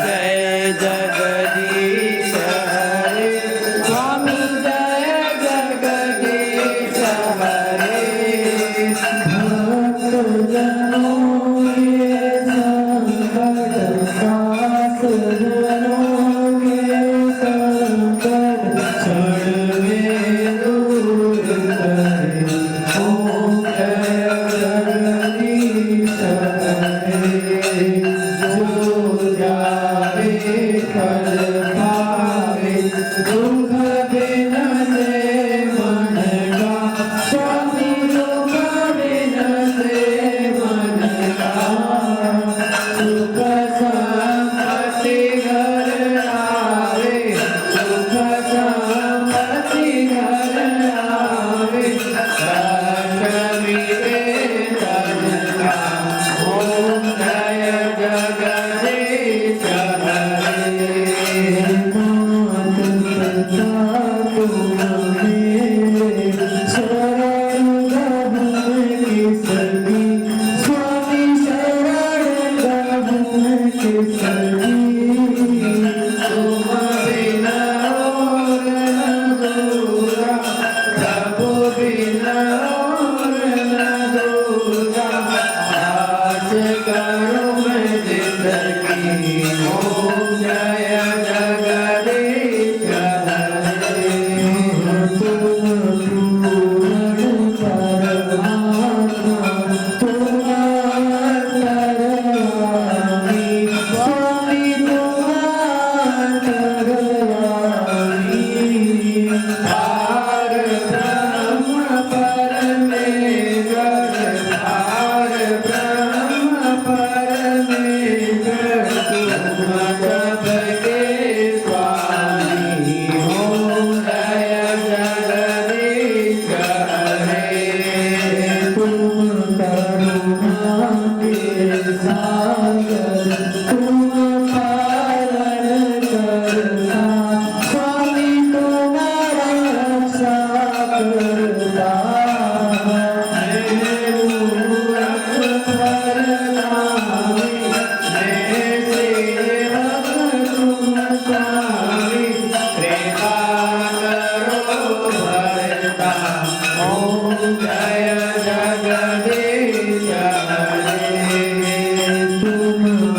जय जगदीश हरे स्वामी जय जगदीश हरे भक्त जनों के संकट जनों के संकट छड़वे दूर करे ओम जय जगदीश हरे जो जावे फल पावे दुख बिन से मन का स्वामी दुख बिन से मन का सुख संपत्ति घर आवे सुख संपत्ति घर आवे लक्ष्मी ओम जय जगदीश हरे नाथ पिता तुम्हें शरण गहन की सगी स्वामी शरण गहन की सगी तुम बिना और न दूरा प्रभु बिना और न दूरा आस करो मैं जिंदगी ओम जय जगदीश हरे तुम पूर्ण परमात्मा तुम अंतर्यामी स्वामी तुम अंतर्यामी पार ब्रह्म परमेश्वर पार ब्रह्म परमेश्वर तुम सबके स्वामी ओम जय जगदीश हरे तुम करुणा के सागर तुम पालन करता स्वामी तुम्हारा रक्षा करता मैं मूरख प्रणामी मैं सेवक तुम स्वामी कृपा करो भरता ओम जय जगदीश हरे तुम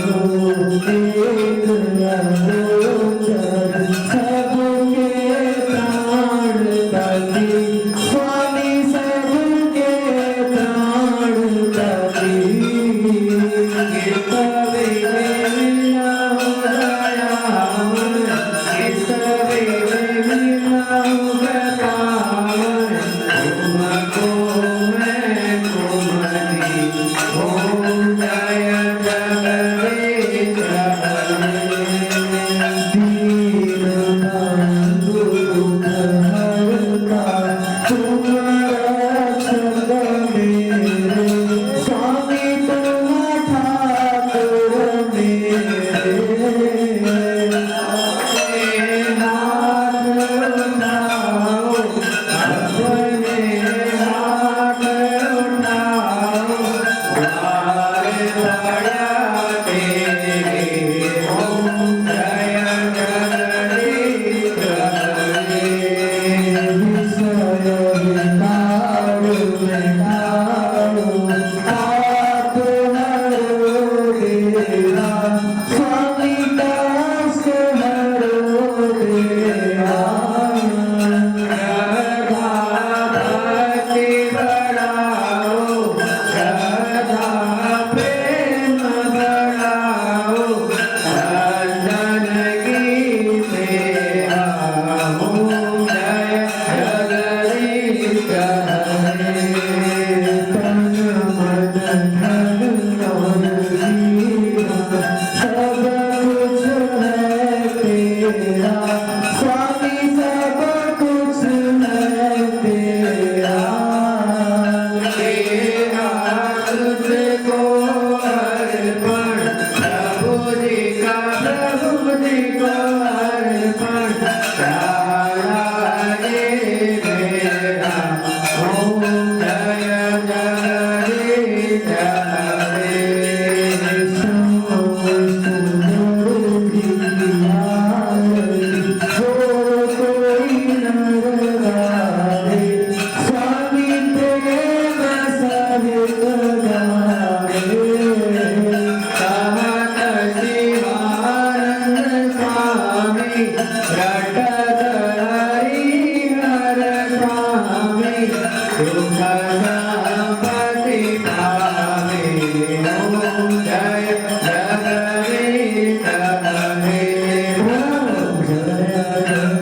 ओम जय जगदीश हरे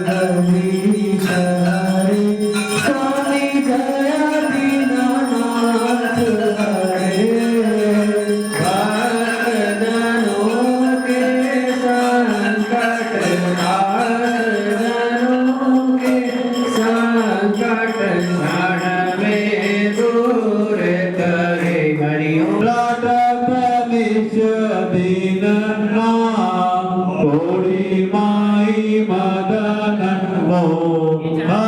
जगदीश हरे स्वामी जय दीनानाथ हरे भक्तजनों के संकट भक्तजनों के संकट क्षण में दूर करे हरि ओम लाटपनिश दीननाम कोडी माई मदन मोहन